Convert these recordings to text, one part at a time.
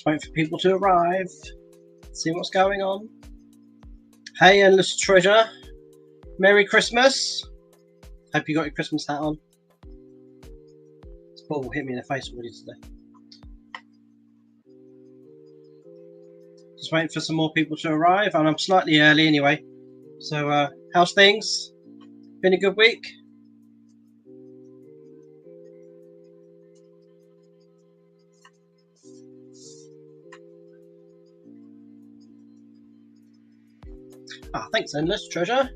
Just waiting for people to arrive. See what's going on. Hey, Endless Treasure. Merry Christmas. Hope you got your Christmas hat on. This ball hit me in the face already today. Just waiting for some more people to arrive, and I'm slightly early anyway. So, how's things? Been a good week? Ah, thanks, Endless Treasure.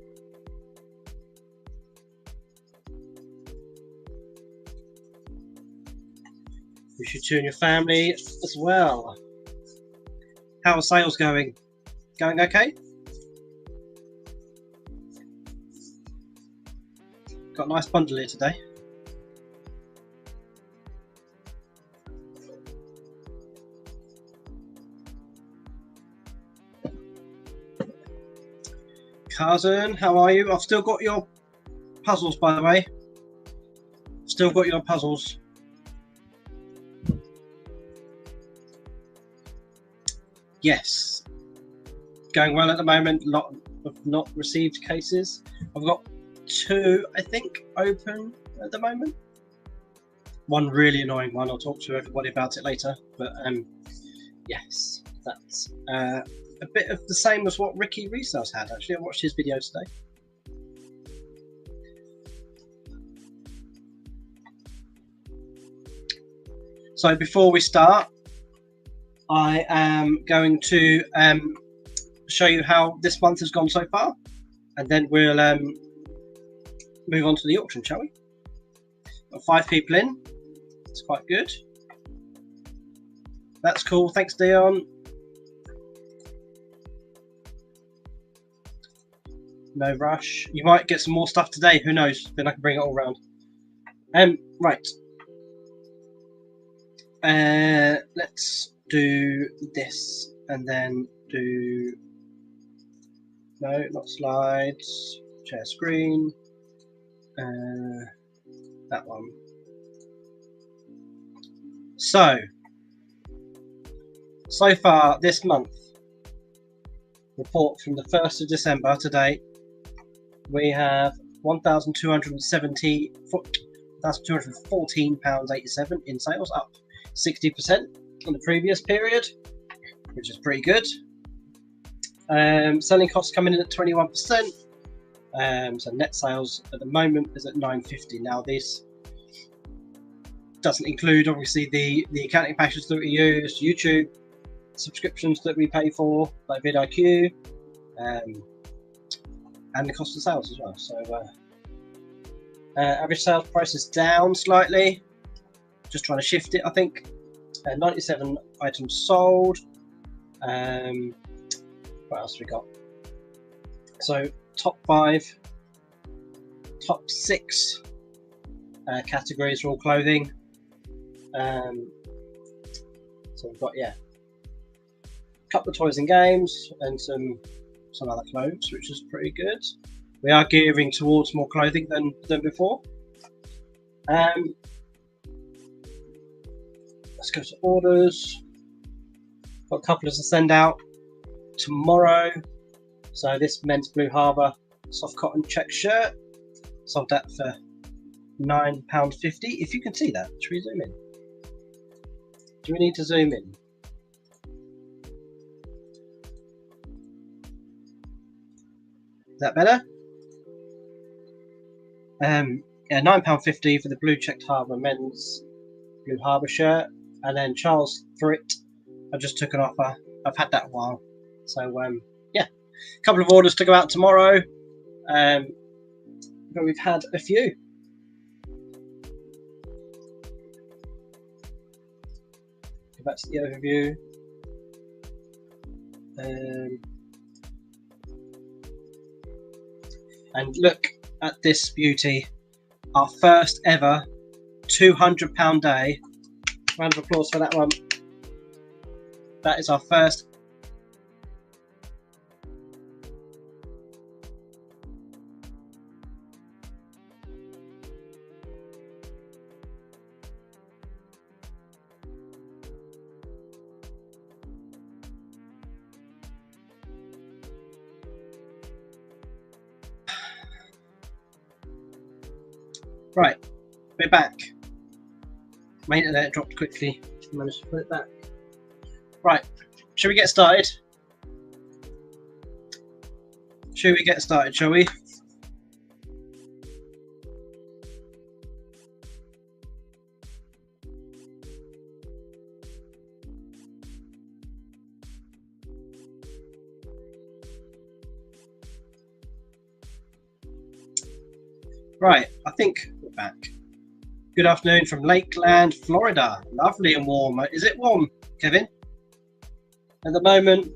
You should tune your family as well. How are sales going? Going okay? Got a nice bundle here today. Cousin, how are you? I've still got your puzzles, by the way. Still got your puzzles. Yes. Going well at the moment. Lot of not received cases. I've got 2, I think, open at the moment. One really annoying one. I'll talk to everybody about it later. But yes, that's a bit of the same as what Ricky Resales had. Actually, I watched his video today. So before we start, I am going to show you how this month has gone so far, and then we'll move on to the auction, shall we? Got 5 people in. It's quite good. That's cool. Thanks, Dion. No rush. You might get some more stuff today. Who knows? Then I can bring it all around. Right. Let's do this and then do. No, not slides. Share screen. That one. So far this month, report from the 1st of December to date, we have £1,214.87 in sales, up 60% on the previous period, which is pretty good. Selling costs coming in at 21%. So net sales at the moment is at 950. Now this doesn't include obviously the accounting packages that we use, YouTube subscriptions that we pay for, like vidIQ, and the cost of sales as well. So average sales price is down slightly. Just trying to shift it, I think. 97 items sold. What else we got? So top 5, top 6 categories are all clothing. So we've got a couple of toys and games and some other clothes, which is pretty good. We are gearing towards more clothing than before. Let's go to orders. Got a couple to send out tomorrow. So this men's Blue Harbour soft cotton check shirt, sold that for £9.50. If you can see that, should we zoom in? Do we need to zoom in? Is that better? £9.50 for the blue checked Harbour men's Blue Harbour shirt, and then Charles Thritt. I just took an offer. I've had that a while, so a couple of orders to go out tomorrow. But we've had a few. Go back to the overview. And look at this beauty. Our first ever £200 day. Round of applause for that one. That is our first Right, we're back. My internet dropped quickly. I managed to put it back. Right, shall we get started? Shall we? Right, I think we're back. Good afternoon from Lakeland, Florida. Lovely and warm. Is it warm, Kevin? At the moment,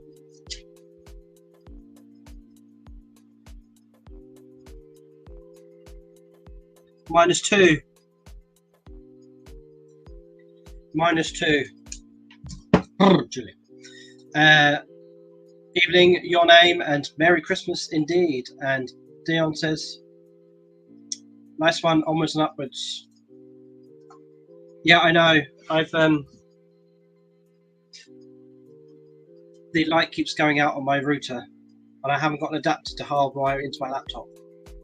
-2. -2. Julie. Evening, your name, and Merry Christmas indeed. And Dion says, nice one, onwards and upwards. Yeah, I know. I've the light keeps going out on my router, and I haven't got an adapter to hardwire into my laptop.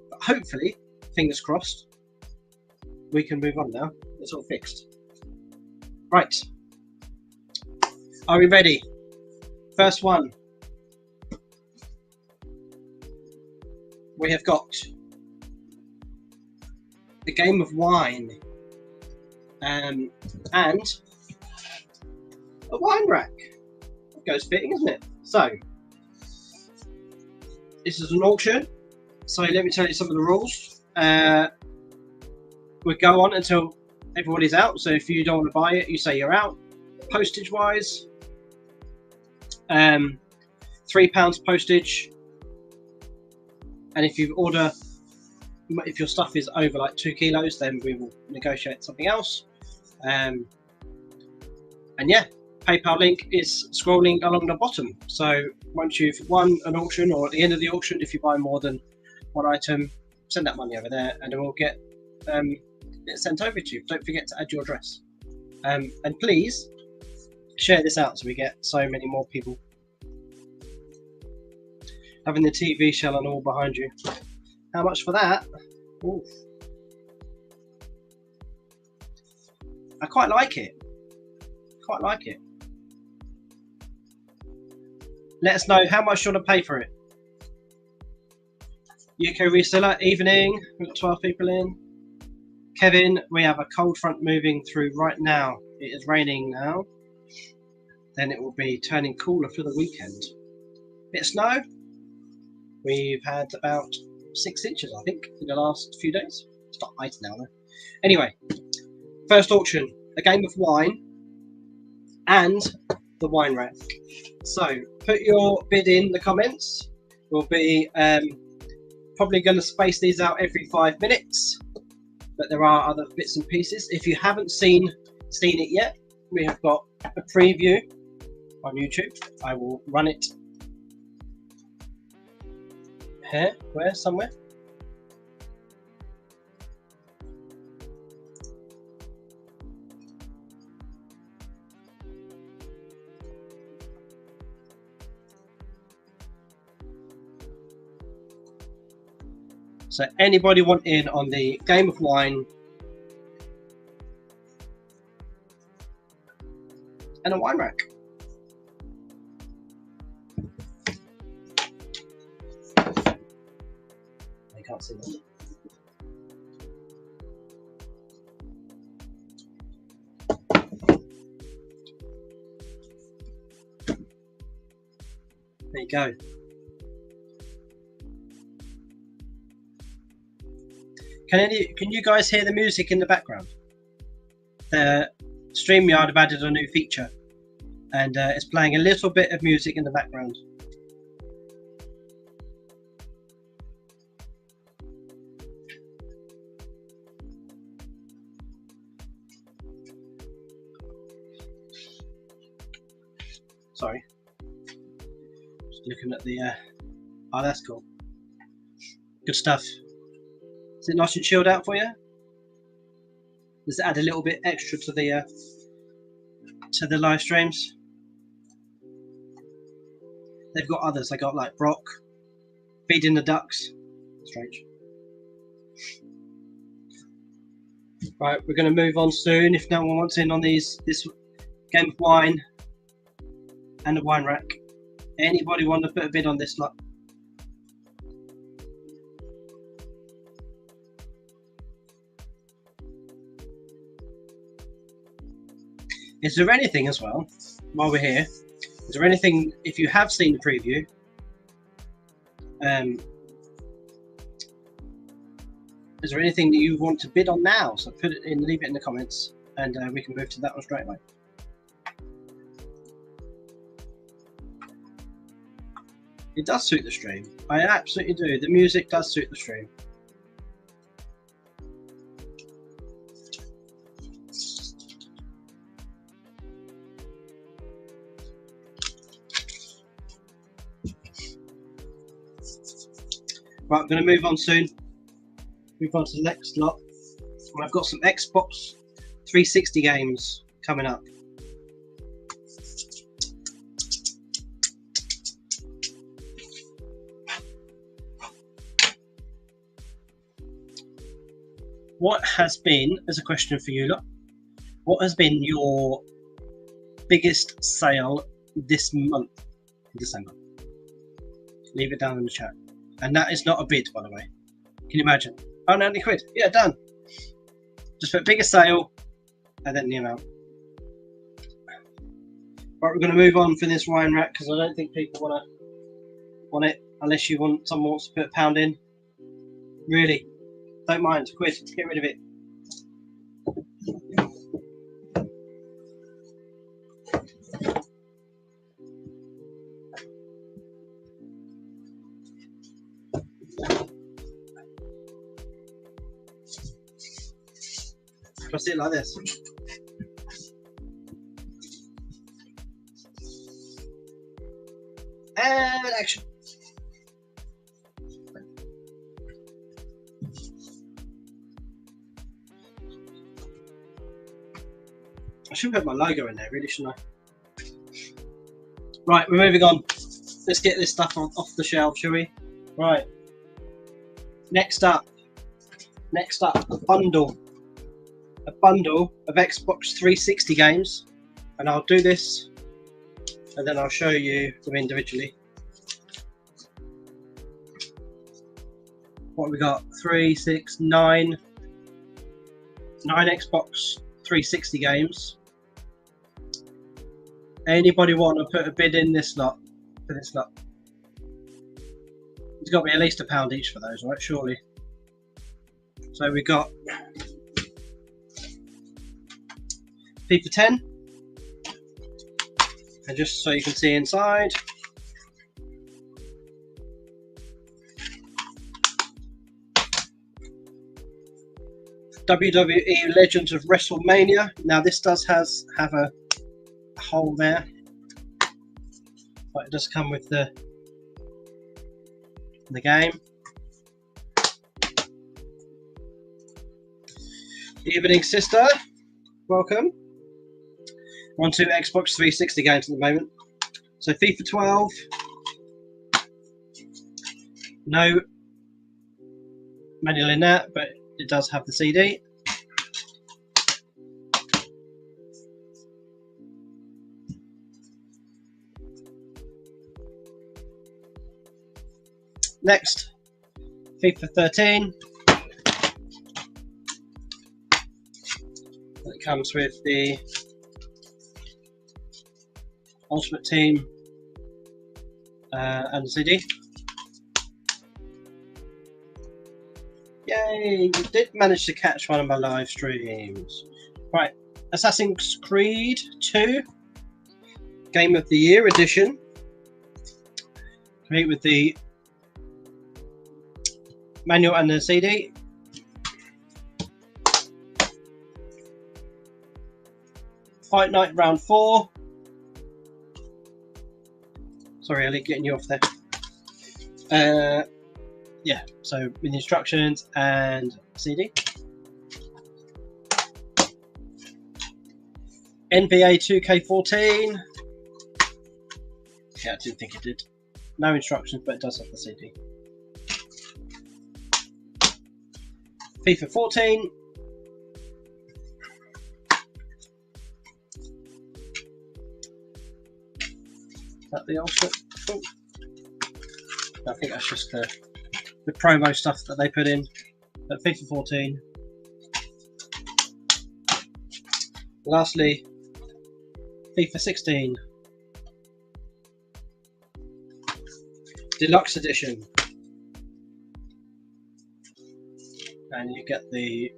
But hopefully, fingers crossed, we can move on now. It's all fixed. Right. Are we ready? First one. We have got the game of wine and a wine rack. That goes fitting, isn't it? So, this is an auction. So let me tell you some of the rules. We go on until everybody's out. So if you don't want to buy it, you say you're out. Postage wise, £3 postage. And if you order, if your stuff is over like 2 kilos, then we will negotiate something else. And yeah, PayPal link is scrolling along the bottom. So once you've won an auction, or at the end of the auction, if you buy more than one item, send that money over there, and it will get it sent over to you. Don't forget to add your address, and please share this out so we get so many more people having the TV shell and all behind you. How much for that? Oof. I quite like it. Let us know how much you want to pay for it. UK reseller, evening. We've got 12 people in. Kevin, we have a cold front moving through right now. It is raining now. Then it will be turning cooler for the weekend. Bit of snow. We've had about 6 inches, I think, in the last few days. It's not ice now, though. Anyway, first auction, a game of wine and the wine rack. So put your bid in the comments. We'll be probably going to space these out every 5 minutes, but there are other bits and pieces. If you haven't seen it yet, we have got a preview on YouTube. I will run it here, somewhere. So anybody want in on the game of wine and a wine rack? I can't see that. There you go. Can you guys hear the music in the background? The StreamYard have added a new feature, and it's playing a little bit of music in the background. Sorry. Just looking at the oh, that's cool. Good stuff. Is it nice and chilled out for you? Does it add a little bit extra to the live streams? They've got others. They got like Brock, Feeding the Ducks. Strange. Right, we're going to move on soon. If no one wants in on this game of wine and the wine rack, anybody want to put a bid on this lot? Is there anything as well, while we're here, is there anything, if you have seen the preview, is there anything that you want to bid on now? So put it in, leave it in the comments, and we can move to that one straight away. It does suit the stream. I absolutely do. The music does suit the stream. Right, I'm going to move on soon. Move on to the next lot. And I've got some Xbox 360 games coming up. What has been, as a question for you lot, what has been your biggest sale this month, in December? Leave it down in the chat. And that is not a bid, by the way. Can you imagine? Oh, 90 quid. Yeah, done. Just put biggest sale and then the amount. Right, we're going to move on for this wine rack because I don't think people want it unless someone wants to put a pound in. Really, don't mind. Quid. Get rid of it. Just it like this. And action. I should put my logo in there, really, shouldn't I? Right, we're moving on. Let's get this stuff off the shelf, shall we? Right. Next up, a bundle of Xbox 360 games, and I'll do this, and then I'll show you them individually. What have we got? 3, 6, 9 Xbox 360 games. Anybody want to put a bid in this lot? For this lot, there's got to be at least £1 each for those, right? Surely. So we got FIFA 10, and just so you can see inside, WWE Legends of WrestleMania. Now this does have a hole there, but it does come with the game. Evening sister, welcome. We're on to Xbox 360 games at the moment. So FIFA 12, no manual in that, but it does have the CD. Next, FIFA 13. It comes with the Ultimate Team and the CD. Yay! We did manage to catch one of my live streams. Right, Assassin's Creed 2 Game of the Year edition. Complete with the manual and the CD. Fight Night Round 4. Sorry, Ellie, getting you off there. Yeah, so with instructions and CD. NBA 2K14. Yeah, I didn't think it did. No instructions, but it does have the CD. FIFA 14. that the ultimate? Oh. I think that's just the promo stuff that they put in at FIFA 14. Lastly, FIFA 16 Deluxe Edition, and you get the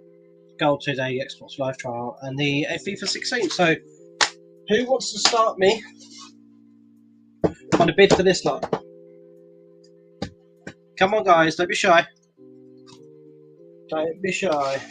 Gold 2-day Xbox Live trial and the FIFA 16. So, who wants to start me on a bid for this lot? Come on, guys, don't be shy. Don't be shy.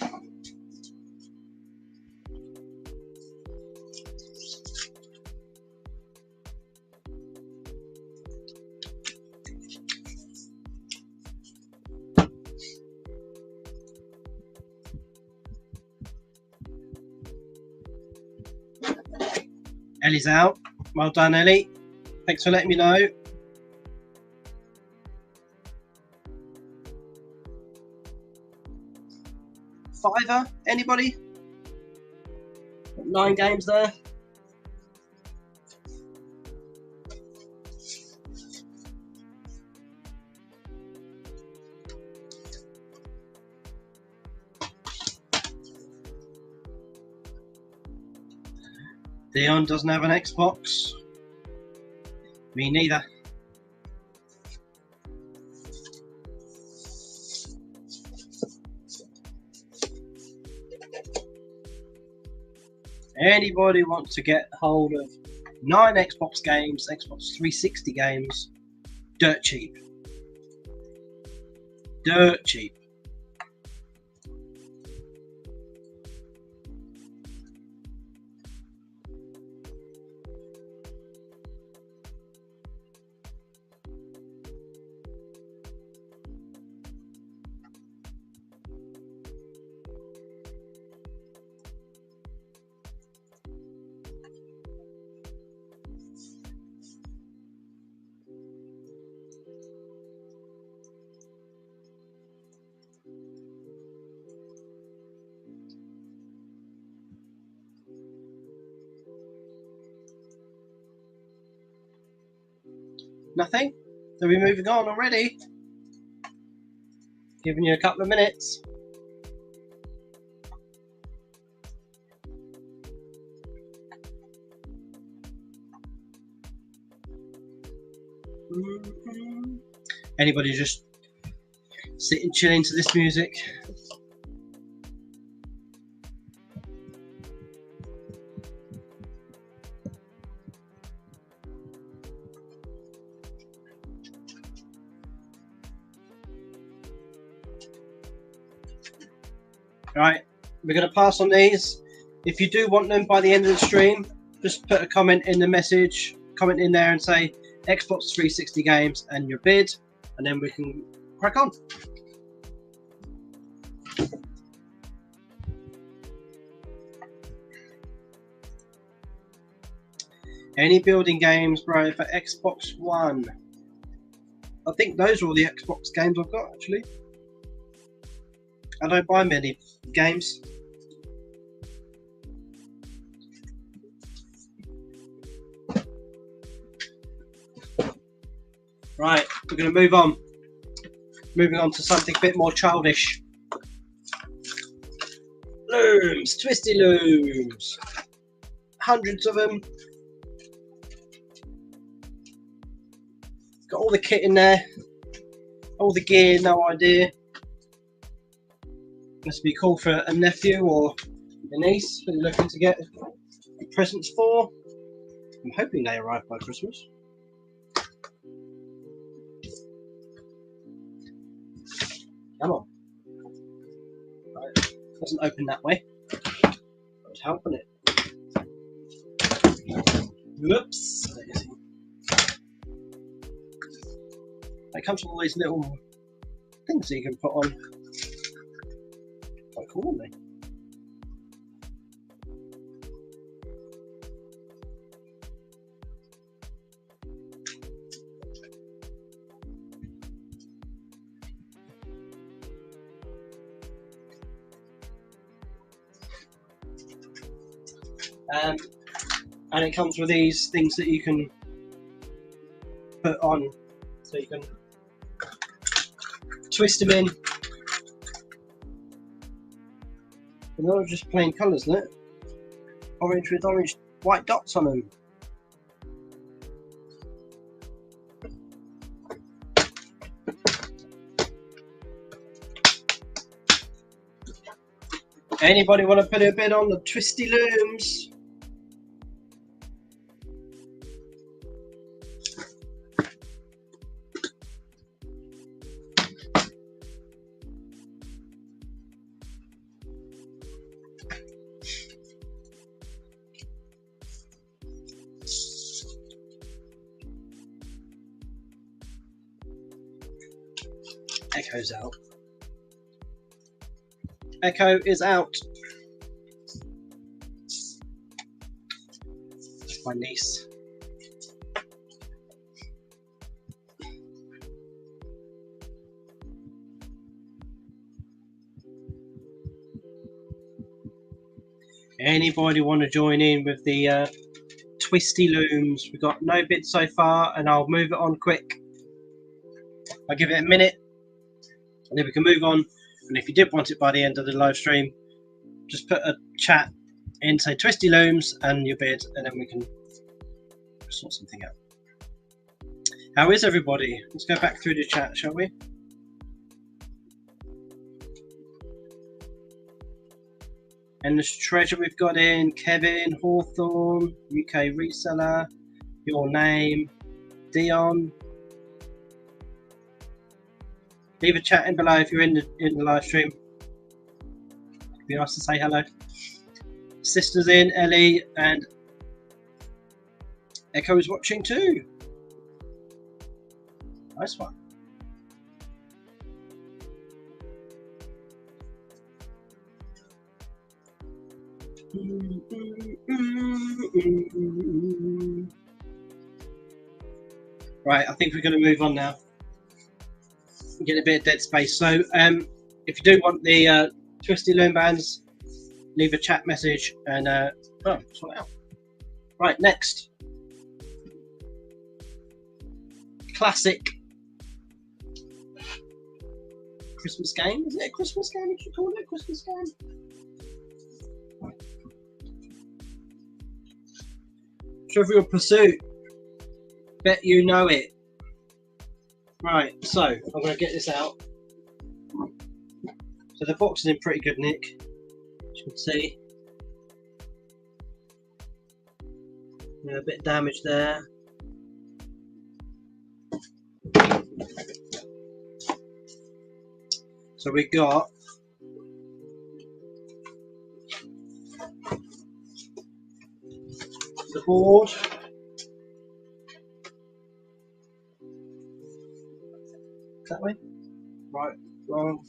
Ellie's out. Well done, Ellie. Thanks for letting me know. Fiver? Anybody? 9 games there. Dion doesn't have an Xbox. Me neither. Anybody wants to get hold of 9 Xbox games, Xbox 360 games, dirt cheap. Dirt cheap. Nothing? So we're moving on already. Giving you a couple of minutes. Anybody just sitting chilling to this music? Right, we're going to pass on these. If you do want them by the end of the stream, just put a comment in the message, comment in there and say Xbox 360 games and your bid, and then we can crack on. Any building games, bro, for Xbox One? I think those are all the Xbox games I've got, actually. I don't buy many games. Right, we're going to move on. Moving on to something a bit more childish. Looms, twisty looms. Hundreds of them. Got all the kit in there. All the gear, no idea. Must be cool for a nephew or a niece who you're looking to get presents for. I'm hoping they arrive by Christmas. Come on. Right. Doesn't open that way. I was helping it. Whoops. It comes with all these little things that you can put on. Quite cool, aren't they? And it comes with these things that you can put on, so you can twist them in. And they're just plain colours, isn't it? Orange with orange white dots on them. Anybody want to put a bid on the Twisty Looms? Echo's out. Echo is out. That's my niece. Anybody want to join in with the Twisty Looms? We've got no bids so far, and I'll move it on quick. I'll give it a minute, and then we can move on. And if you did want it by the end of the live stream, just put a chat in, say Twisty Looms and your bid, and then we can sort something out. How is everybody? Let's go back through the chat, shall we? And this treasure we've got in Kevin Hawthorne, UK reseller, your name, Dion. Leave a chat in below if you're in the live stream. It'd be nice to say hello. Sisters in, Ellie, and Echo is watching too. Nice one. Right, I think we're going to move on now. Get a bit of dead space. So if you do want the Twisty Loom bands, leave a chat message and sort it out. Right, next. Classic Christmas game. Is it a Christmas game? You should call it a Christmas game. Trivial Pursuit. Bet you know it. Right, so I'm going to get this out. So the box is in pretty good nick, as you can see. A bit of damage there. So we got the board. That way? Right, wrong.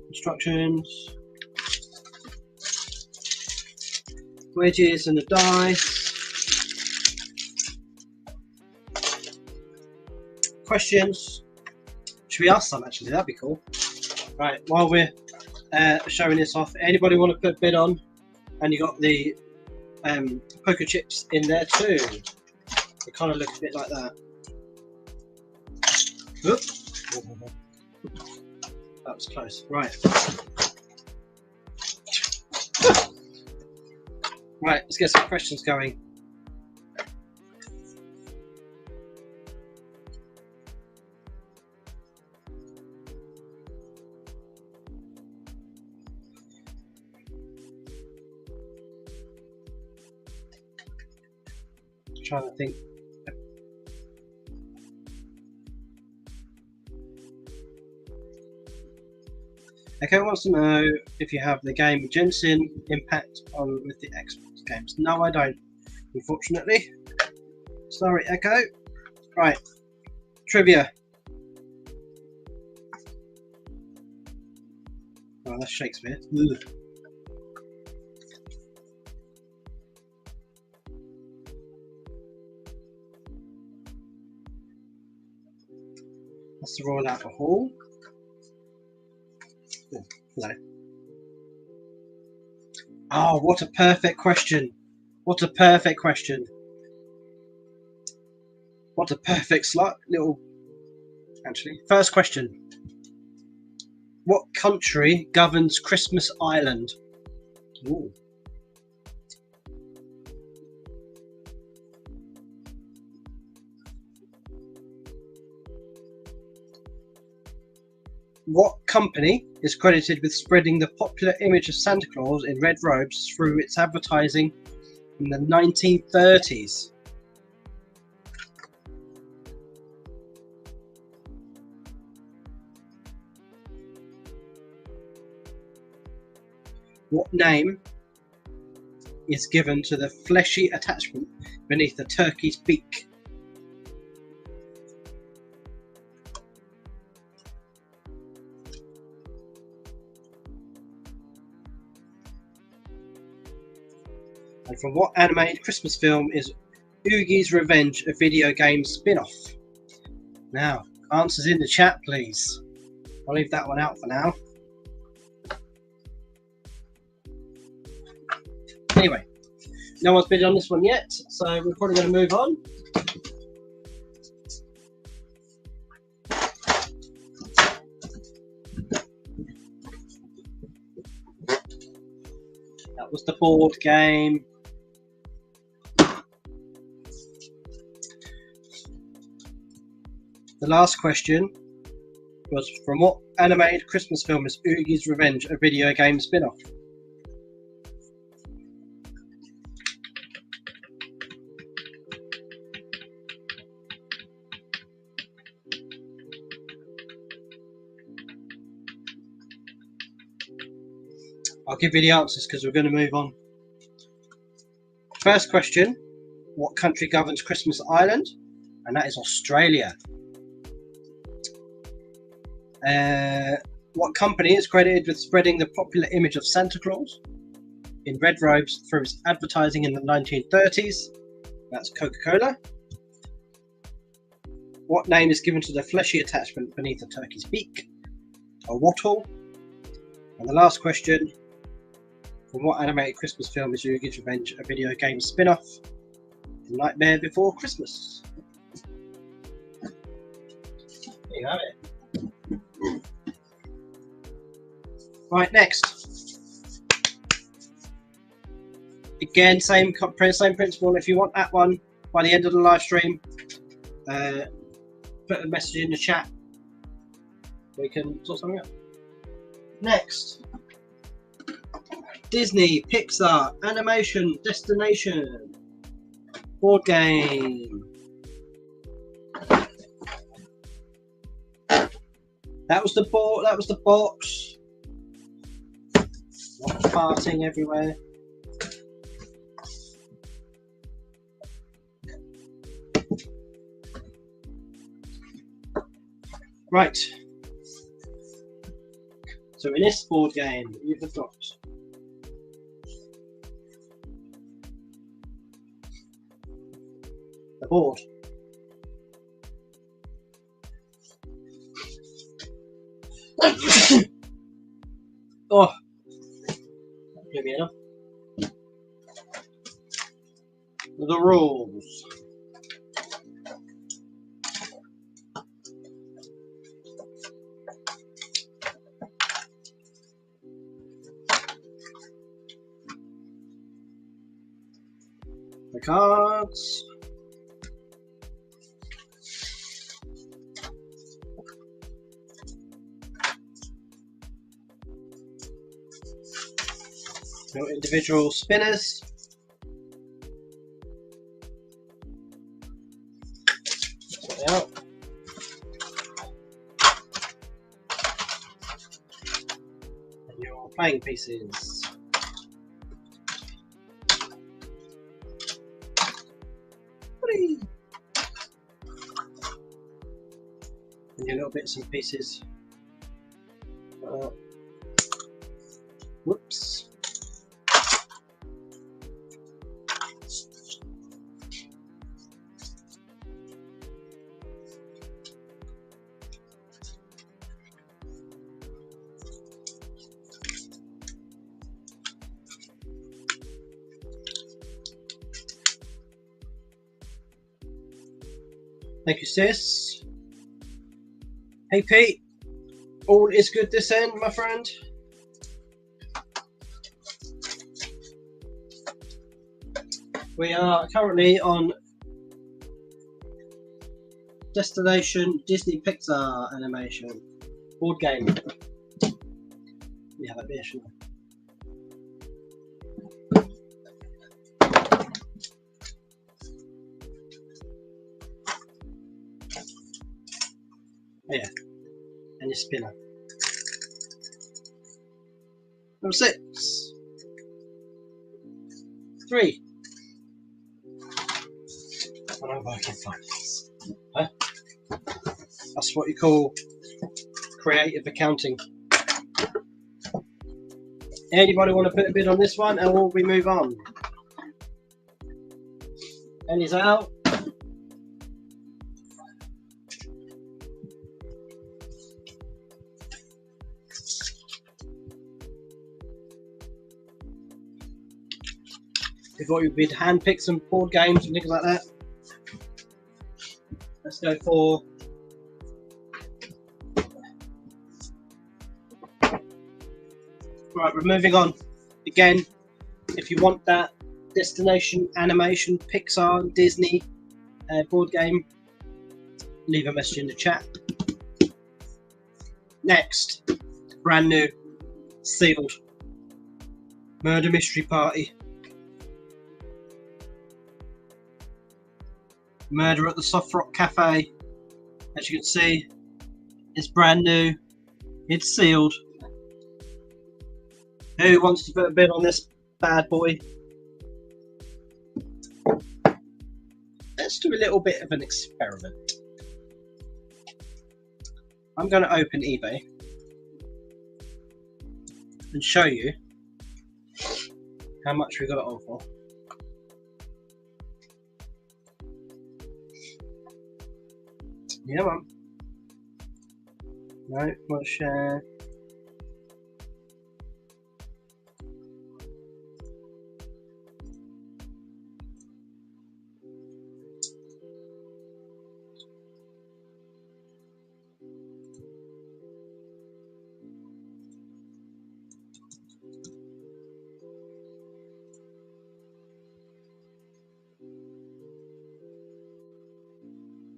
Instructions. Wedges and the dice. Questions. Should we ask some actually? That'd be cool. Right, while we're showing this off, anybody want to put a bid on? And you got the poker chips in there too. They kind of look a bit like that. Oop. That was close. Right. Right, let's get some questions going. Trying to think. Okay, wants to know if you have the game Genshin Impact on with the Xbox games. No, I don't, unfortunately. Sorry, Echo. Right, trivia. Oh, that's Shakespeare. Ugh. That's the Royal Albert Hall. No. Oh, what a perfect question. What a perfect question. What a perfect little... Actually, first question. What country governs Christmas Island? Ooh. What company is credited with spreading the popular image of Santa Claus in red robes through its advertising in the 1930s? What name is given to the fleshy attachment beneath the turkey's beak? And from what animated Christmas film is Oogie's Revenge a video game spin-off? Now, answers in the chat, please. I'll leave that one out for now. Anyway, no one's bid on this one yet, so we're probably going to move on. That was the board game. The last question was from what animated Christmas film is Oogie's Revenge a video game spin-off? I'll give you the answers because we're going to move on. First question, what country governs Christmas Island? And that is Australia. What company is credited with spreading the popular image of Santa Claus in red robes through its advertising in the 1930s? That's Coca-Cola. What name is given to the fleshy attachment beneath the turkey's beak? A wattle. And the last question, from what animated Christmas film is Oogie's Revenge a video game spin-off? Nightmare Before Christmas. There you have it. Right, next. Again, same principle. If you want that one by the end of the live stream, put a message in the chat. We can sort something out. Next. Disney, Pixar, animation, destination, board game. That was the board. That was the box. Lots of farting everywhere. Right. So in this board game, you've got the board. Oh, give me enough. The rules. The cards. No individual spinners. Sort it out. And your playing pieces. Whee! And your little bits and pieces. Whoops. Thank you, sis. Hey, Pete. All is good this end, my friend. We are currently on Destination Disney Pixar animation board game. Yeah, that beer, shouldn't yeah, and your spinner. Number 6. 3. I don't work in finance. Huh? That's what you call creative accounting. Anybody want to put a bid on this one, and will we move on? Penny's out. We thought we'd handpick some board games and things like that. Let's go for right. We're moving on again. If you want that Destination Animation Pixar Disney board game, leave a message in the chat. Next, brand new, sealed Murder Mystery Party. Murder at the Soft Rock Cafe. As you can see, it's brand new. It's sealed. Who wants to put a bid on this bad boy? Let's do a little bit of an experiment. I'm going to open eBay and show you how much we got it on for. Yeah, man. No, not share.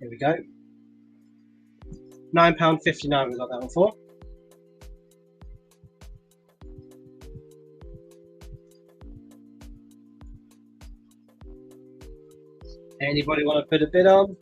Here we go. £9.59 we got that one for. Anybody want to put a bid on?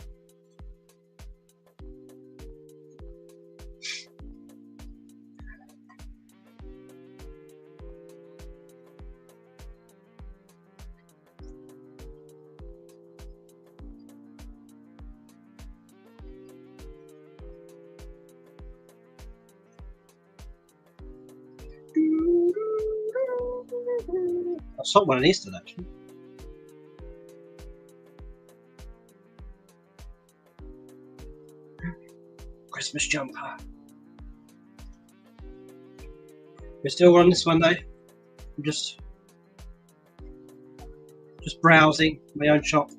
I saw one on Easter actually. Christmas jumper. We're still on this one though. I'm just browsing my own shop.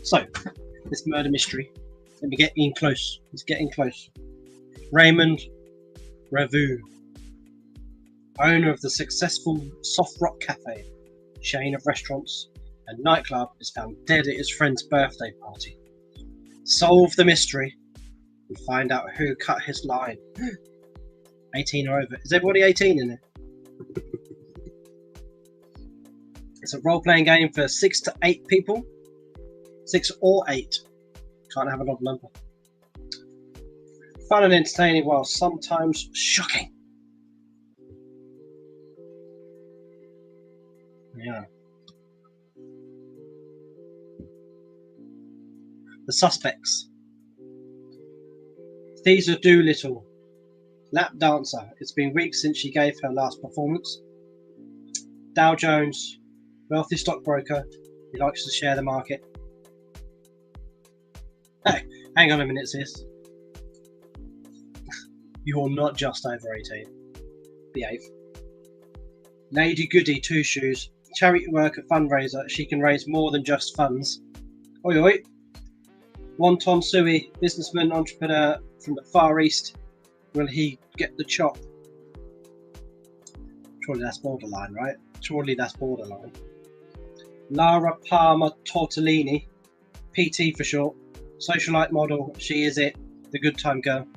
So, this murder mystery. Let me get in close. It's getting close. Raymond Revue, owner of the successful Soft Rock Cafe chain of restaurants and nightclub, is found dead at his friend's birthday party. Solve the mystery and find out who cut his line. 18 or over. Is everybody 18 in it? It's a role-playing game for 6 to 8 people. 6 or 8. Can't have an odd number. Fun and entertaining while sometimes shocking. Yeah. The suspects. Thesa Doolittle, lap dancer. It's been weeks since she gave her last performance. Dow Jones, wealthy stockbroker. He likes to share the market. Hey, hang on a minute, sis. You're not just over 18. Behave. Lady Goody Two Shoes, charity worker fundraiser. She can raise more than just funds. Oi oi. Wonton Sui, businessman, entrepreneur from the Far East. Will he get the chop? Surely that's borderline, right? Surely that's borderline. Lara Palmer Tortellini, PT for short. Socialite model, she is it. The good time girl.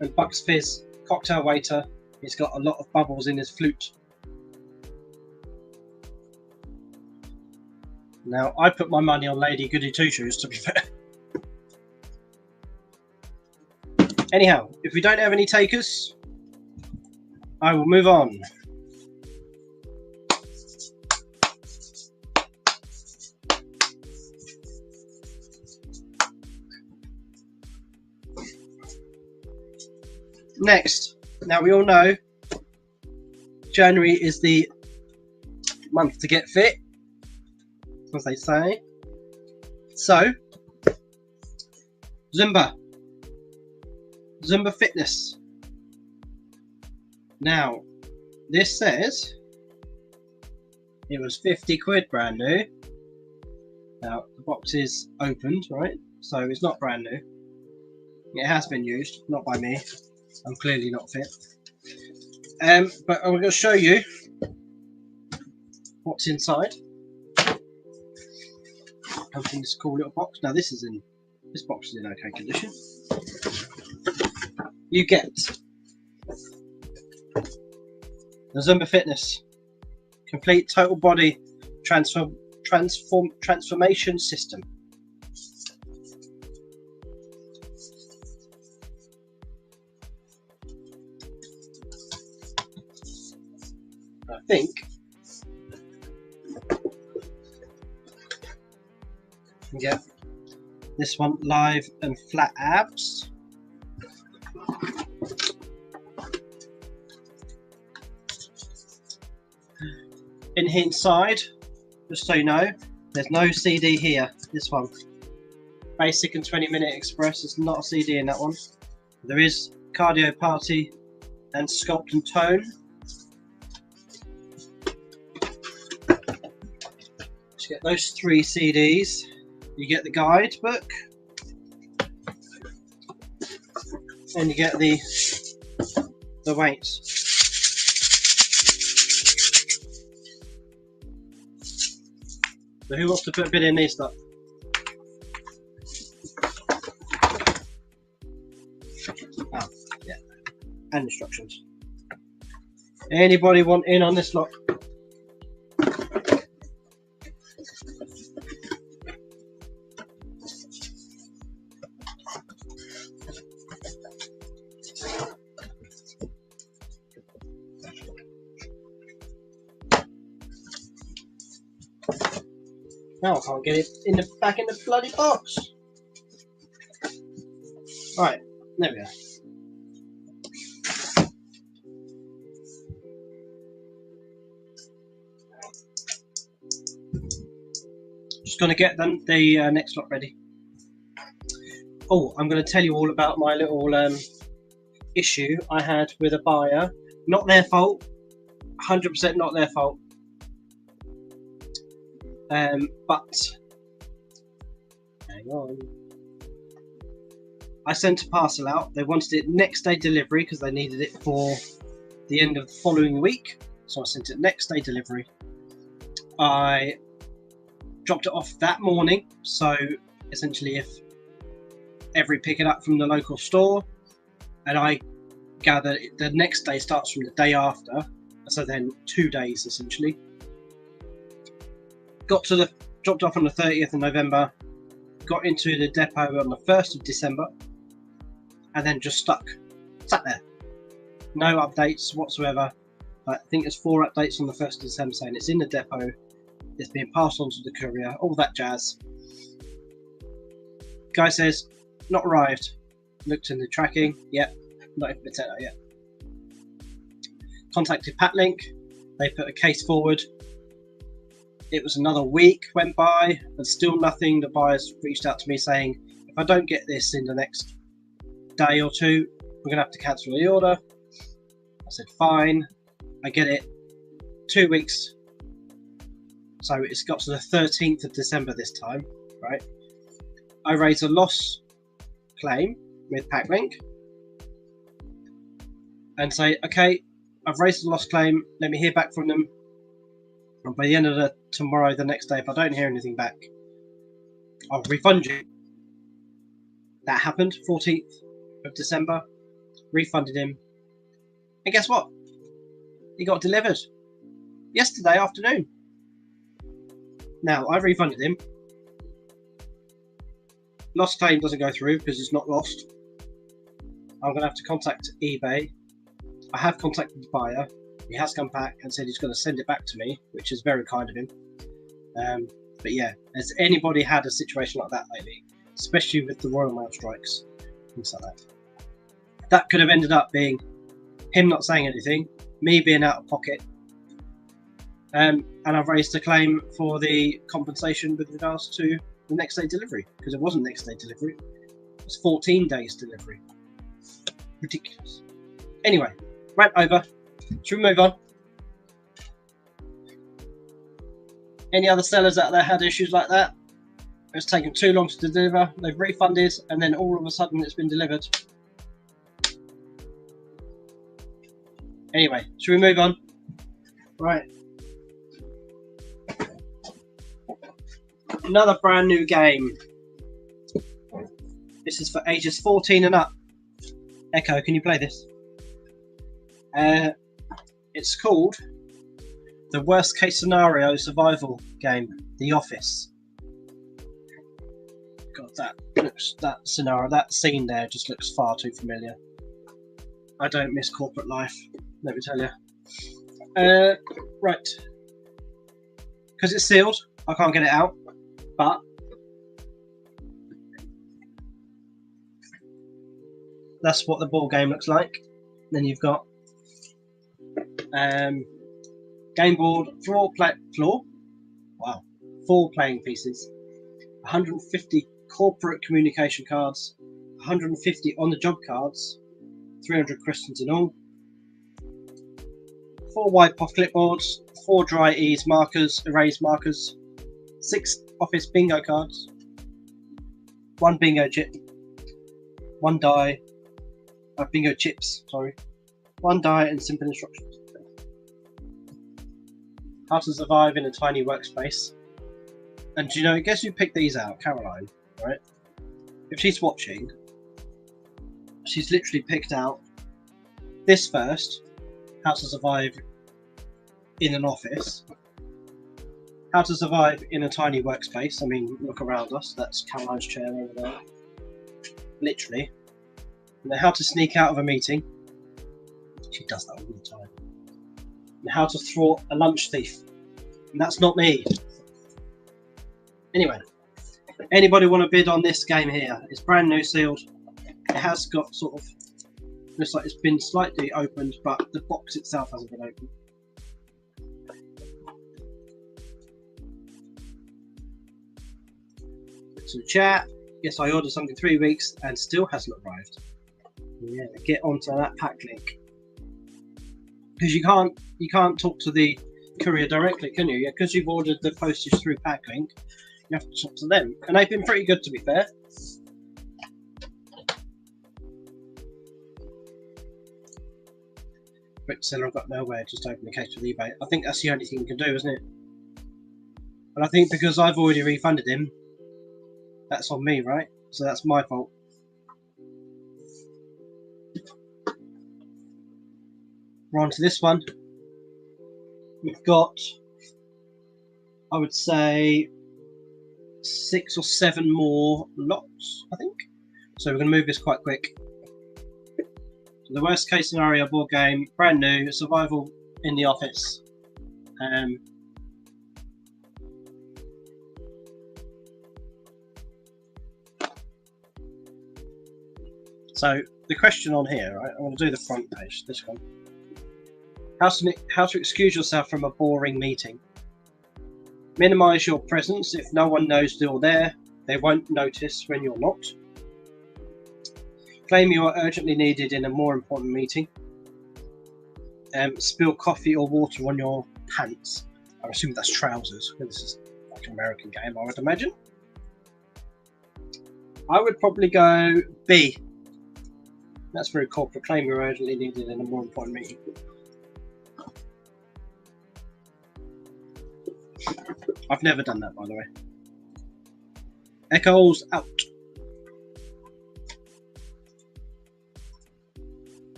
And Bucks Fizz, cocktail waiter. He's got a lot of bubbles in his flute. Now, I put my money on Lady Goody Two Shoes, to be fair. Anyhow, if we don't have any takers, I will move on. Next, now we all know January is the month to get fit, as they say. So, Zumba Fitness. Now, this says it was 50 quid brand new. Now, the box is opened, right? So it's not brand new. It has been used, not by me. I'm clearly not fit. But I'm going to show you what's inside. Comes in this cool little box. Now this box is in okay condition. You get the Zumba Fitness complete total body transformation system. I think you get this one, live and flat abs. In here inside, just so you know, there's no CD here. This one, basic and 20-minute express. There's not a CD in that one. There is cardio party and sculpt and tone. Just get those 3 CDs. You get the guide book, and you get the weights. So who wants to put a bid in these stuff? Oh, yeah. And instructions. Anybody want in on this lot? Now I can't get it back in the bloody box. Right, there we go. Just going to get the next lot ready. Oh, I'm going to tell you all about my little issue I had with a buyer. Not their fault. 100% not their fault. But hang on. I sent a parcel out. They wanted it next day delivery because they needed it for the end of the following week. So I sent it next day delivery. I dropped it off that morning. So essentially, if every pick it up from the local store, and I gather the next day starts from the day after. So then 2 days essentially. Dropped off on the 30th of November, got into the depot on the 1st of December, and then just sat there. No updates whatsoever. I think there's 4 updates on the 1st of December saying it's in the depot, it's being passed on to the courier, all that jazz. Guy says, not arrived. Looked in the tracking, yep, not even been out yet. Contacted Patlink, they put a case forward. It was another week went by and still nothing. The buyers reached out to me saying, if I don't get this in the next day or 2, we're going to have to cancel the order. I said, fine, I get it. 2 weeks So it's got to the 13th of December this time, right? I raise a loss claim with Packlink and say, okay, I've raised a loss claim. Let me hear back from them. And by the end of tomorrow, the next day, if I don't hear anything back, I'll refund you. That happened, 14th of December. Refunded him. And guess what? He got delivered yesterday afternoon. Now, I've refunded him. Lost claim doesn't go through because it's not lost. I'm going to have to contact eBay. I have contacted the buyer. He has come back and said he's going to send it back to me, which is very kind of him. But yeah, has anybody had a situation like that lately? Especially with the Royal Mail strikes, things like that. That could have ended up being him not saying anything, me being out of pocket, and I've raised a claim for the compensation with regards to the next day delivery, because it wasn't next day delivery, it was 14 days delivery. Ridiculous. Anyway, rant over. Should we move on? Any other sellers out there had issues like that? It's taken too long to deliver, they've refunded, and then all of a sudden it's been delivered. Anyway, should we move on? Right. Another brand new game. This is for ages 14 and up. Echo, can you play this? It's called the Worst Case Scenario Survival Game, The Office. God, that scenario, that scene there just looks far too familiar. I don't miss corporate life, let me tell you. Right. Because it's sealed, I can't get it out, but that's what the board game looks like. Then you've got game board, floor, wow, 4 playing pieces, 150 corporate communication cards, 150 on-the-job cards, 300 questions in all, 4 white puff clipboards, 4 dry ease markers, erase markers, 6 office bingo cards, 1 bingo chip, 1 die, bingo chips, sorry, 1 die and simple instructions. How to survive in a tiny workspace. And do you know, guess who picked these out? Caroline, right? If she's watching, she's literally picked out this first, how to survive in an office, how to survive in a tiny workspace. I mean, look around us, that's Caroline's chair over there, literally. And then how to sneak out of a meeting, she does that all the time. And how to thwart a lunch thief, and that's not me. Anyway, anybody want to bid on this game here? It's brand new, sealed. It has got sort of, looks like it's been slightly opened, but the box itself hasn't been opened. So chat, yes, I ordered something 3 weeks and still hasn't arrived. Yeah, get onto that Packlink. Because you can't talk to the courier directly, can you? Yeah, because you've ordered the postage through Packlink, you have to talk to them, and they've been pretty good, to be fair. Quick seller, I've got nowhere, just open the case with eBay. I think that's the only thing you can do, isn't it? And I think because I've already refunded him, that's on me, right? So that's my fault. We're on to this one. We've got, I would say, 6 or 7 more lots, I think. So we're going to move this quite quick. So the Worst Case Scenario board game, brand new, survival in the office. So the question on here, right? I'm going to do the front page, this one. How to excuse yourself from a boring meeting. Minimize your presence. If no one knows you're there, they won't notice when you're not. Claim you are urgently needed in a more important meeting. Spill coffee or water on your pants. I'm assuming that's trousers. This is like an American game, I would imagine. I would probably go B. That's very cool. Proclaim you're urgently needed in a more important meeting. I've never done that, by the way. Echoes out.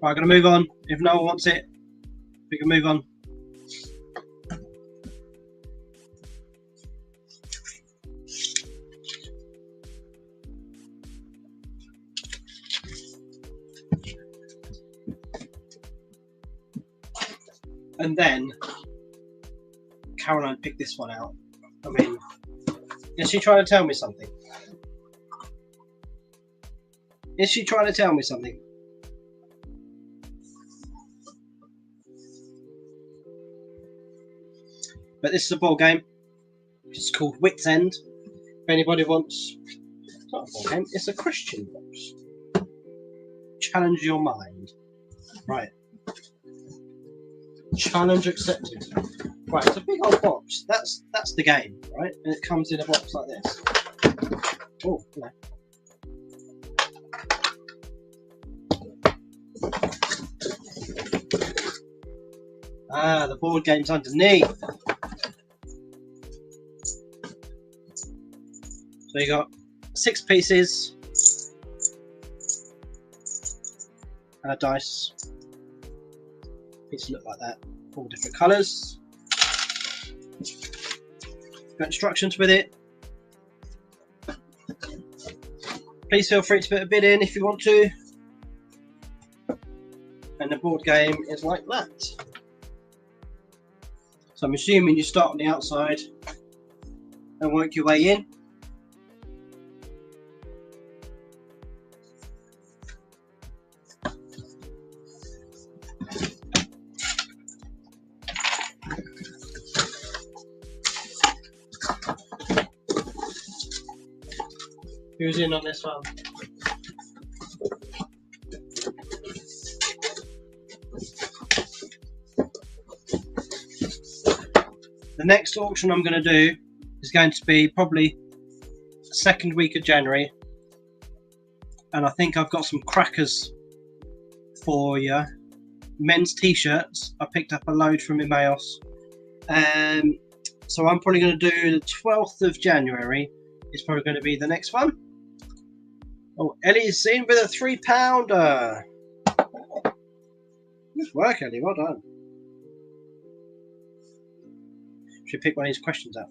Right, I'm going to move on. If no one wants it, we can move on. And then Caroline picked this one out. I mean, is she trying to tell me something? Is she trying to tell me something? But this is a board game. It's called Wits End. If anybody wants, it's not a board game. It's a Christian box. Challenge your mind. Right. Challenge accepted. Right, it's a big old box. That's the game, right? And it comes in a box like this. Oh, no. Ah, the board game's underneath. So you got 6 pieces and a dice. Pieces look like that, all different colours. Got instructions with it. Please feel free to put a bid in if you want to. And the board game is like that. So I'm assuming you start on the outside and work your way in. Who's in on this one? The next auction I'm going to do is going to be probably the second week of January, and I think I've got some crackers for you. Men's t-shirts. I picked up a load from Emmaus. So I'm probably going to do the 12th of January. It's probably going to be the next one. Oh, Ellie's in with a £3. Good work, Ellie. Well done. Should pick one of these questions out.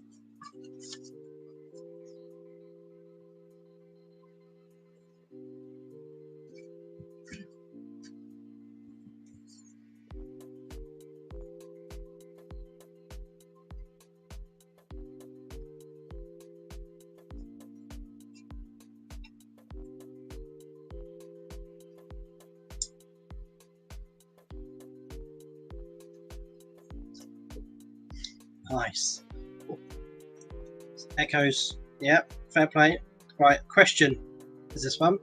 Nice. Echoes. Yep, fair play. Right, question is this one.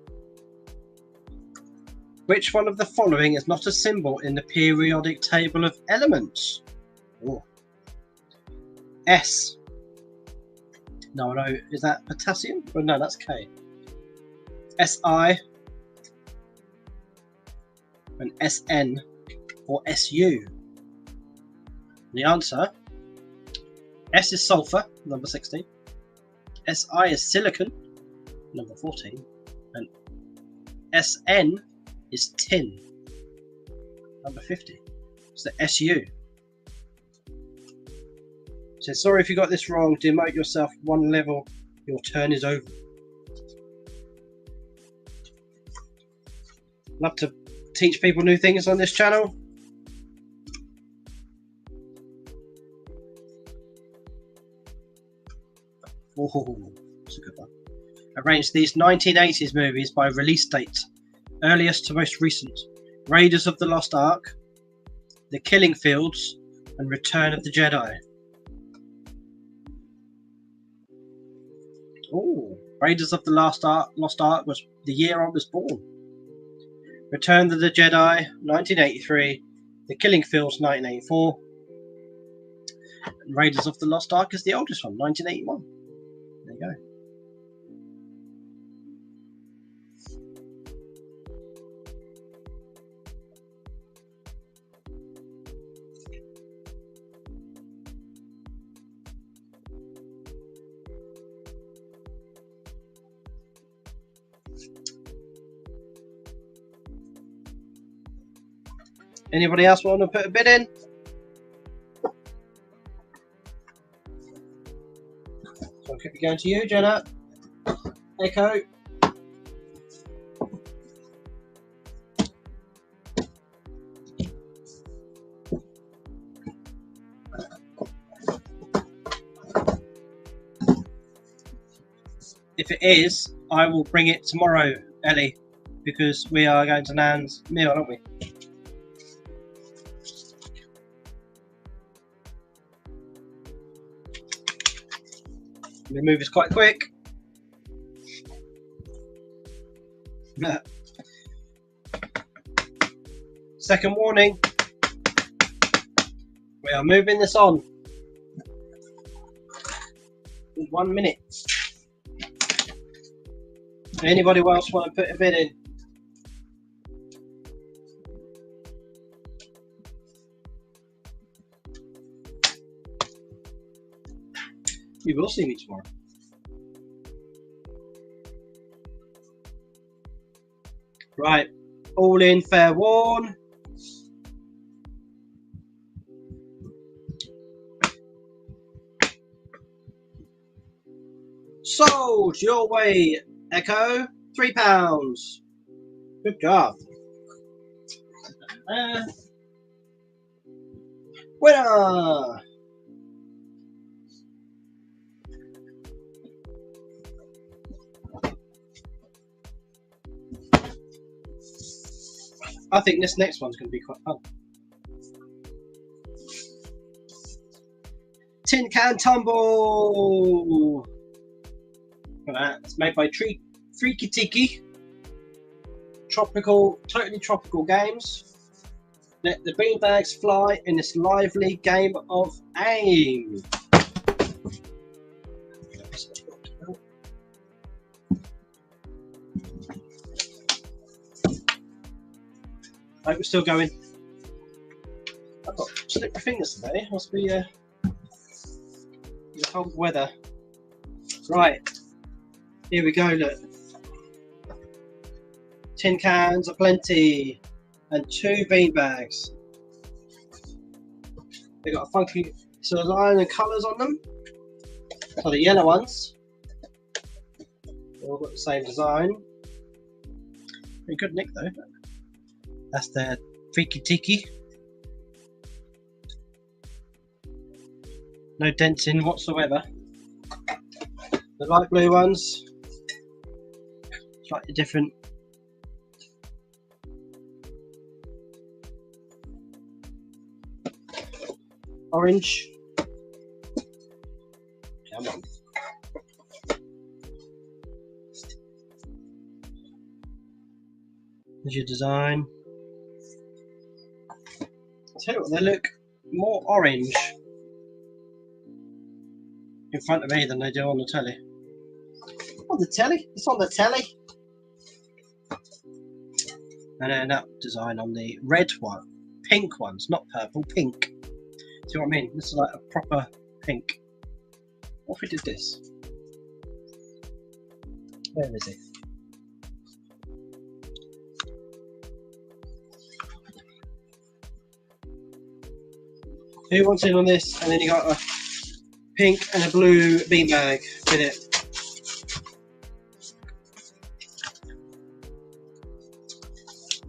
Which one of the following is not a symbol in the periodic table of elements? Oh. S. No, is that potassium? Oh, no, that's K. Si and Sn or Su. The answer: S is sulfur, number 16. Si is silicon, number 14. And Sn is tin, number 50. It's the Su. So sorry if you got this wrong. Demote yourself 1 level. Your turn is over. Love to teach people new things on this channel. Oh, that's a good one. Arrange these 1980s movies by release date, earliest to most recent: Raiders of the Lost Ark, The Killing Fields, and Return of the Jedi. Oh, Raiders of the Lost Ark was the year I was born. Return of the Jedi, 1983. The Killing Fields, 1984. Raiders of the Lost Ark is the oldest one, 1981. There you go. Anybody else want to put a bid in? So I'll keep going to you, Jenna. Echo. If it is, I will bring it tomorrow, Ellie, because we are going to Nan's meal, aren't we? The move is quite quick. Second warning. We are moving this on. 1 minute. Anybody else want to put a bid in? You will see me tomorrow. Right, all in, fair warn. Sold your way, Echo. £3. Good job. Winner. I think this next one's going to be quite fun. Tin Can Tumble. Look at that. It's made by Freaky Tiki. Tropical, totally tropical games. Let the beanbags fly in this lively game of aim. I hope we're still going. I've got slippery fingers today. Must be the cold weather. Right, here we go. Look, tin cans aplenty, and 2 bean bags. They got a funky sort of line and colours on them. So the yellow ones, they all got the same design. Pretty good nick though. That's the Freaky Tiki. No dents in whatsoever. The light blue ones, slightly different. Orange. Come on. There's your design. I'll tell you what, they look more orange in front of me than they do on the telly. On the telly? It's on the telly. And then that design on the red one. Pink ones, not purple, pink. See what I mean? This is like a proper pink. What if we did this? Where is it? Who wants in on this? And then you got a pink and a blue beanbag with it.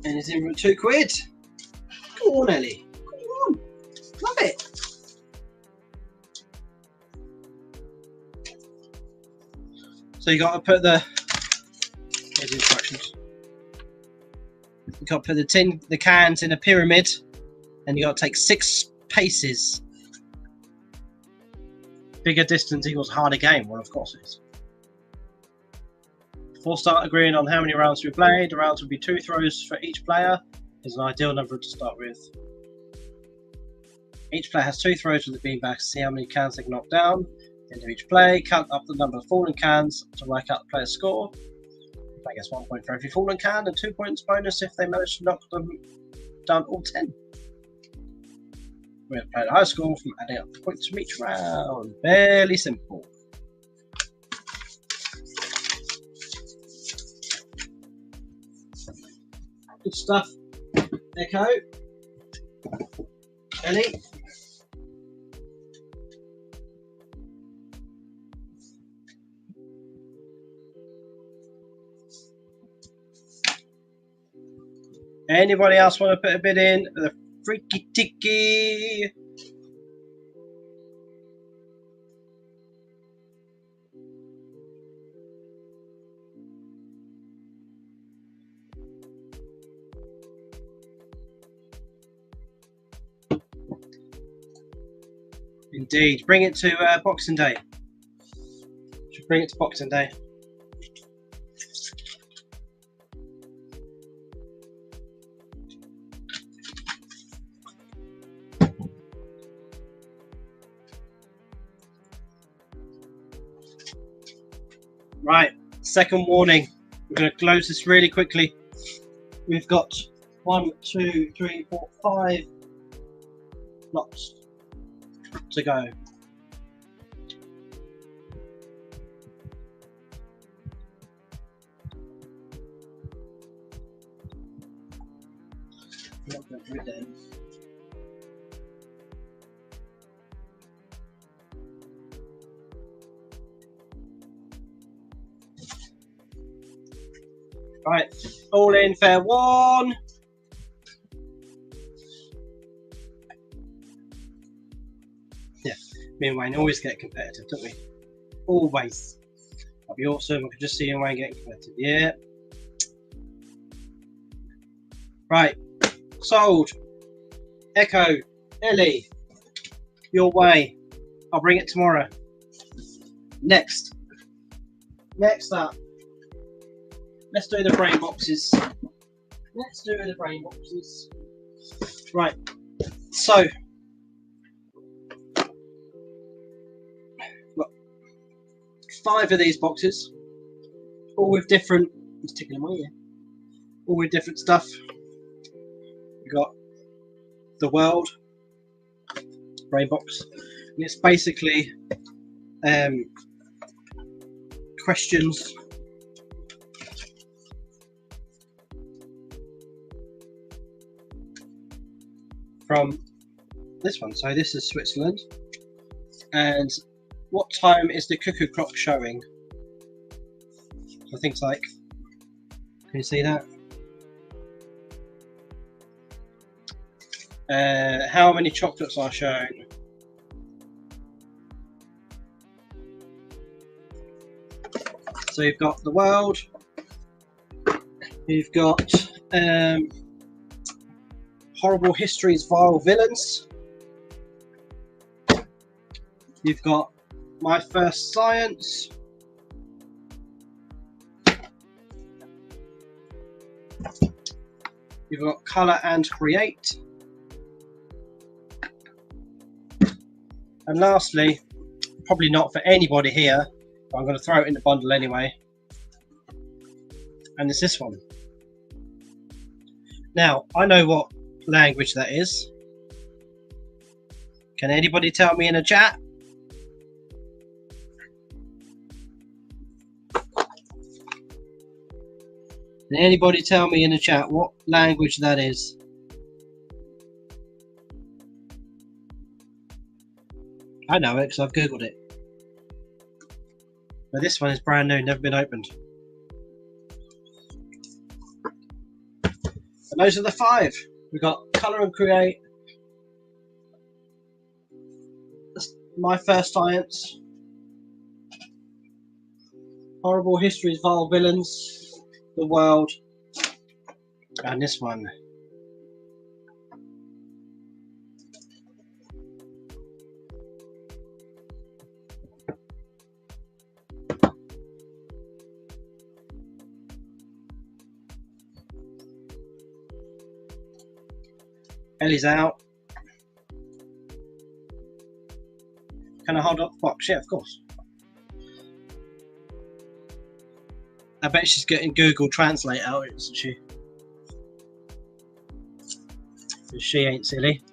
And it's in for £2. Come on, Ellie. Come on. Love it. So you got to put the. Here's the instructions. You got to put the cans in a pyramid, and you got to take 6 paces. Bigger distance equals harder game. Well, of course it is. Before start agreeing on how many rounds we play, the rounds will be 2 throws for each player. Is an ideal number to start with. Each player has 2 throws with the beanbag to see how many cans they can knock down. At the end of each play, count up the number of fallen cans to work out the player's score. I guess 1 point for every fallen can and 2 points bonus if they manage to knock them down all 10. We're going to play the high score from adding up the points from each round. Fairly simple. Good stuff. Echo. Ellie. Anybody else want to put a bid in? The freaky ticky. Indeed. Bring it to Boxing Day. Should bring it to Boxing Day. Right, second warning. We're going to close this really quickly. We've got 1, 2, 3, 4, 5 lots to go. Not going to do it then. Right, all in, fair one. Yeah, me and Wayne always get competitive, don't we? Always. That'd be awesome. I could just see you and Wayne getting competitive. Yeah. Right, sold. Echo, Ellie, your way. I'll bring it tomorrow. Next up. Let's do the brain boxes. Right. So, look, 5 of these boxes, all with different. I'm sticking them away here. All with different stuff. We got the world brain box, and it's basically questions. From this one. So this is Switzerland. And what time is the cuckoo clock showing? So things like, can you see that? How many chocolates are shown? So you've got the world. You've got horrible histories, vile villains. You've got my first science. You've got colour and create. And lastly, probably not for anybody here, but I'm going to throw it in the bundle anyway. And it's this one. Now, I know what language that is. Can anybody tell me in the chat? Can anybody tell me in the chat what language that is? I know it because I've googled it. But this one is brand new, never been opened. And those are the 5. We've got colour and create, my first science, horrible histories, vile villains, the world, and this one. Ellie's out. Can I hold up the box? Yeah, of course. I bet she's getting Google Translate out, isn't she? She ain't silly.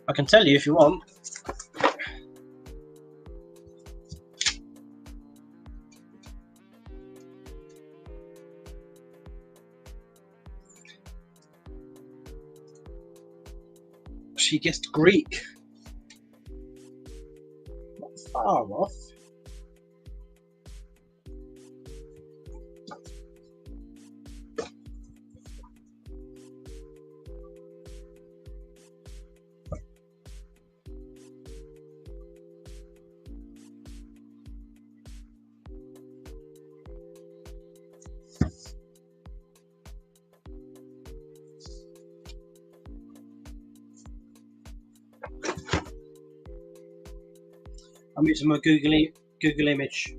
I can tell you if you want. She guessed Greek. Not far off. I'm using my Google image.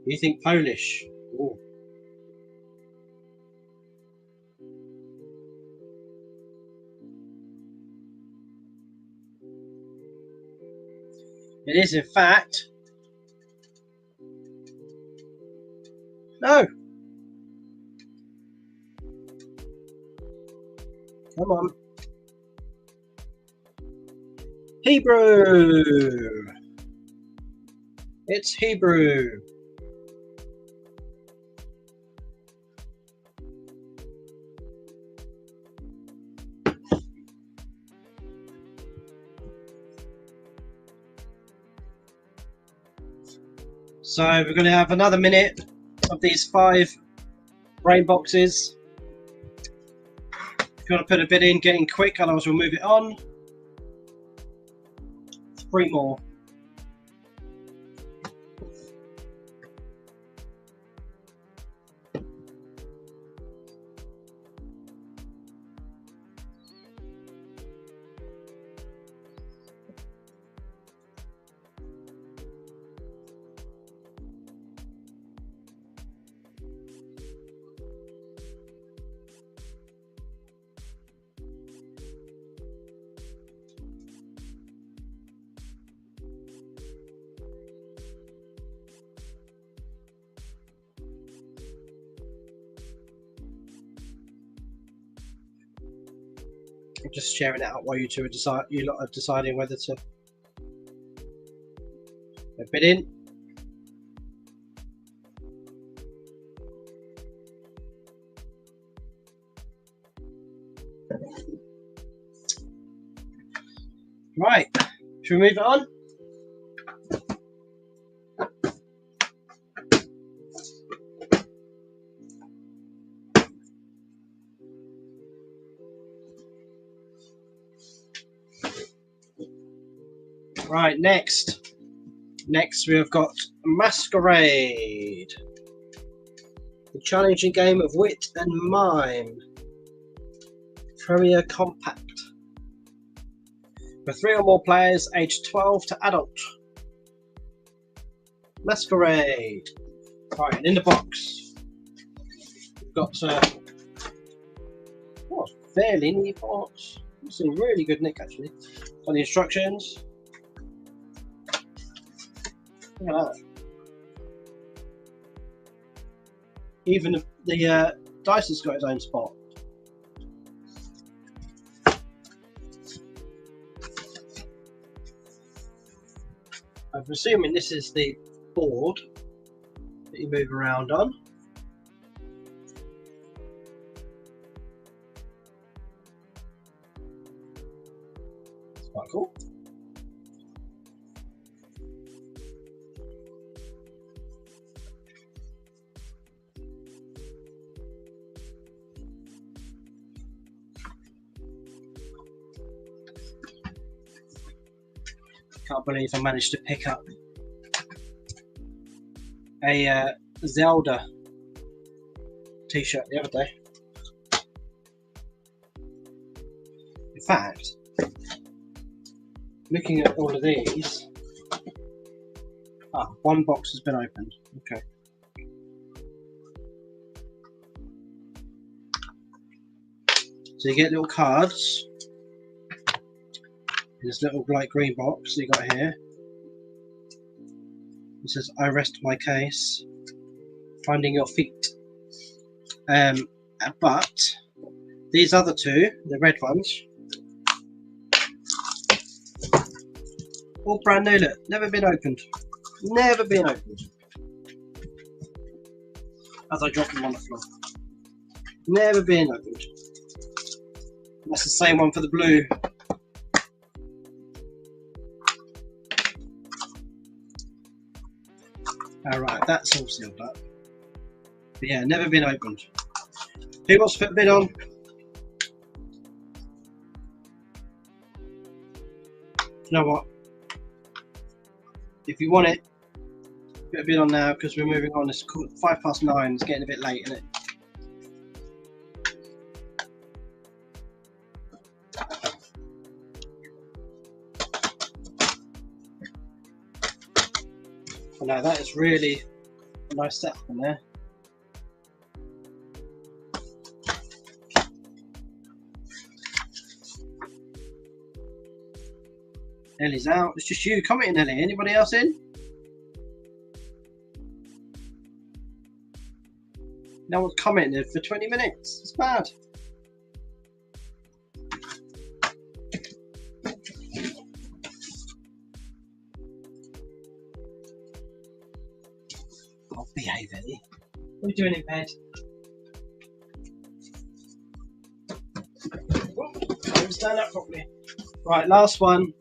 You think Polish? Ooh. It is, in fact. No. Come on. Hebrew. It's Hebrew. So we're going to have another minute of these 5 brain boxes. If you want to put a bit in, getting quick, otherwise we'll move it on. 3 more. I'm just sharing it out while you two are deciding whether to a bit in. Right, should we move it on? Right, next we have got Masquerade, the challenging game of wit and mime. Premier Compact. For 3 or more players, aged 12 to adult. Masquerade. Right, and in the box, we've got fairly neat box. It's in really good nick actually. On the instructions. Look at that. Even the dice has got its own spot. I'm assuming this is the board that you move around on. It's quite cool. Can't believe I managed to pick up a Zelda t-shirt the other day. In fact, looking at all of these. One box has been opened. Okay. So you get little cards in this little light green box that you got here. It says, "I rest my case, finding your feet." But these other two, the red ones, all brand new. Look, never been opened. Never been opened. As I drop them on the floor. Never been opened. That's the same one for the blue. Alright, that's all sealed up. But yeah, never been opened. Who wants to put a bid on? You know what? If you want it, put a bid on now because we're moving on. It's 9:05. It's getting a bit late, isn't it? Oh, no, that is really a nice setup in there. Ellie's out. It's just you commenting, Ellie. Anybody else in? No one's commented for 20 minutes. It's bad. Oh, behave, Ellie. What are you doing in bed? Don't stand up properly. Right, last one.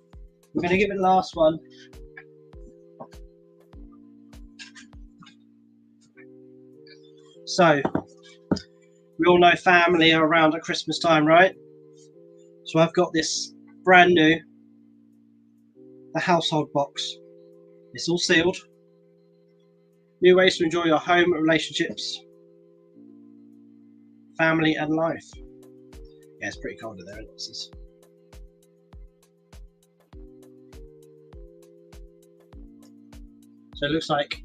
We're going to give it the last one. So, we all know family are around at Christmas time, right? So I've got this brand new, the household box. It's all sealed. New ways to enjoy your home, relationships, family and life. Yeah, it's pretty cold in there, isn't it? So it looks like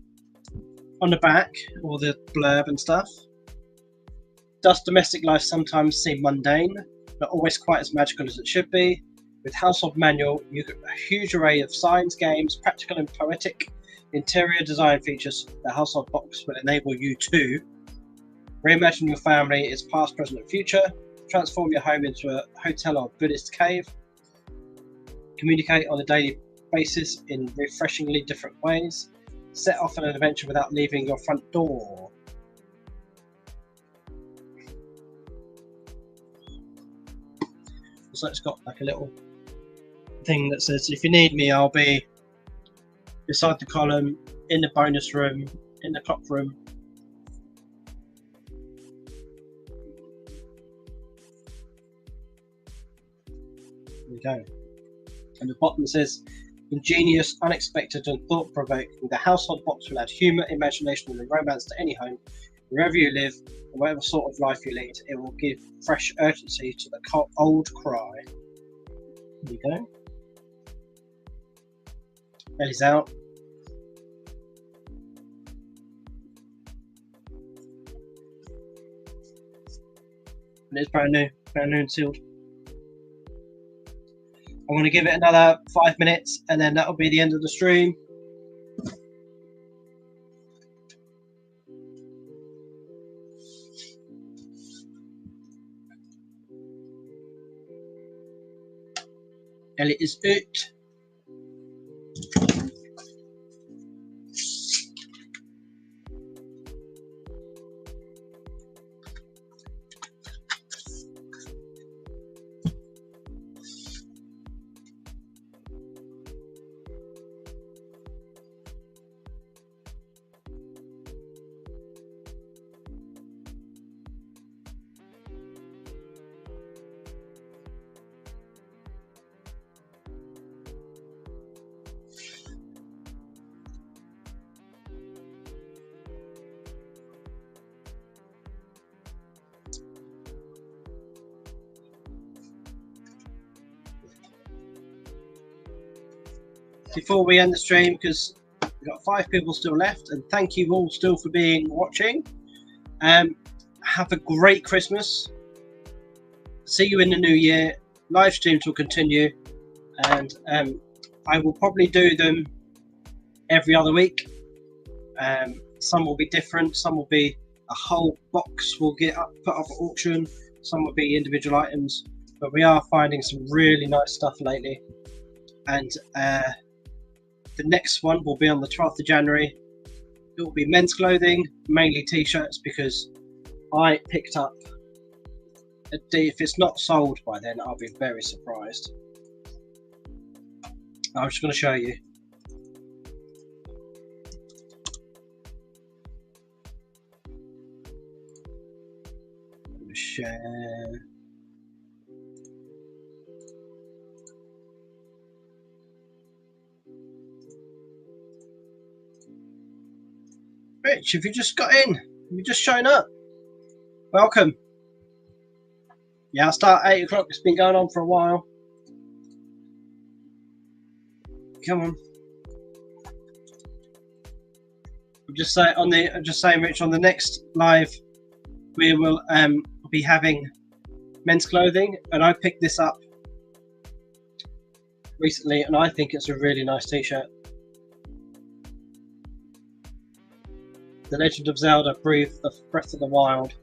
on the back, all the blurb and stuff. Does domestic life sometimes seem mundane, but always quite as magical as it should be? With Household Manual, you get a huge array of signs, games, practical and poetic interior design features. The household box will enable you to reimagine your family, its past, present and future, transform your home into a hotel or Buddhist cave, communicate on a daily basis in refreshingly different ways, set off on an adventure without leaving your front door. So it's got like a little thing that says, if you need me, I'll be beside the column, in the bonus room, in the clock room. There we go. And the bottom says, ingenious, unexpected and thought-provoking, the household box will add humour, imagination and romance to any home. Wherever you live, and whatever sort of life you lead, it will give fresh urgency to the old cry. There you go. Ellie's out. And it's brand new and sealed. I'm going to give it another 5 minutes and then that'll be the end of the stream. Ellie is out. before we end the stream, because we've got 5 people still left, and thank you all still for watching. Have a great Christmas. See you in the new year. Live streams will continue, and I will probably do them every other week. Some will be different. Some will be a whole box will get put up at auction. Some will be individual items. But we are finding some really nice stuff lately. And the next one will be on the 12th of January. It will be men's clothing, mainly t-shirts, because I picked up if it's not sold by then, I'll be very surprised. I'm just going to show you. Share. Rich, have you just got in? Have you just shown up? Welcome. Yeah, I'll start at 8 o'clock. It's been going on for a while. Come on. I'm just saying, Rich, on the next live, we will be having men's clothing, and I picked this up recently, and I think it's a really nice t-shirt. The Legend of Zelda: Breath of the Wild.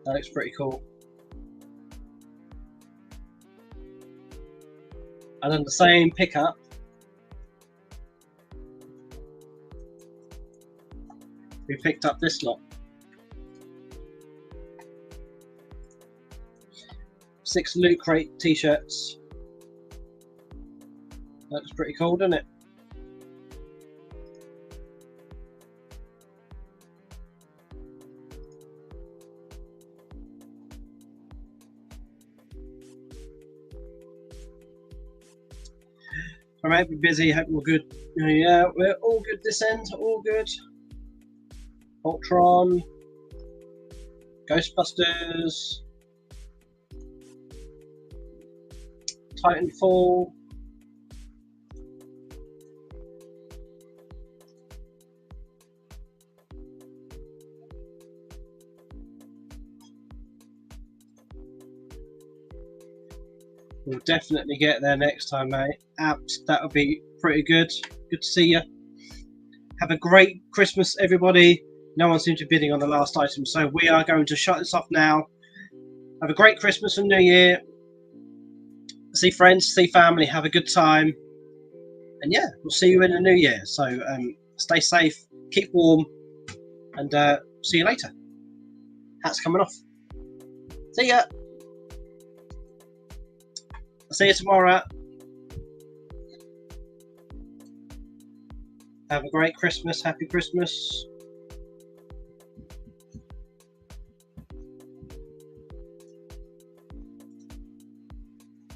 That looks pretty cool. And then the same pickup. We picked up this lot. 6 Loot Crate t-shirts. That looks pretty cool, doesn't it? I might be busy, hope we're good. Yeah, we're all good this end, all good. Ultron, Ghostbusters, Titanfall. We'll definitely get there next time, mate. That'll be pretty good. Good to see you. Have a great Christmas, everybody. No one seems to be bidding on the last item, so we are going to shut this off now. Have a great Christmas and New Year. See friends, see family, have a good time. And yeah, we'll see you in the new year. So stay safe, keep warm, and see you later. Hat's coming off. See ya. I'll see you tomorrow. Have a great Christmas. Happy Christmas.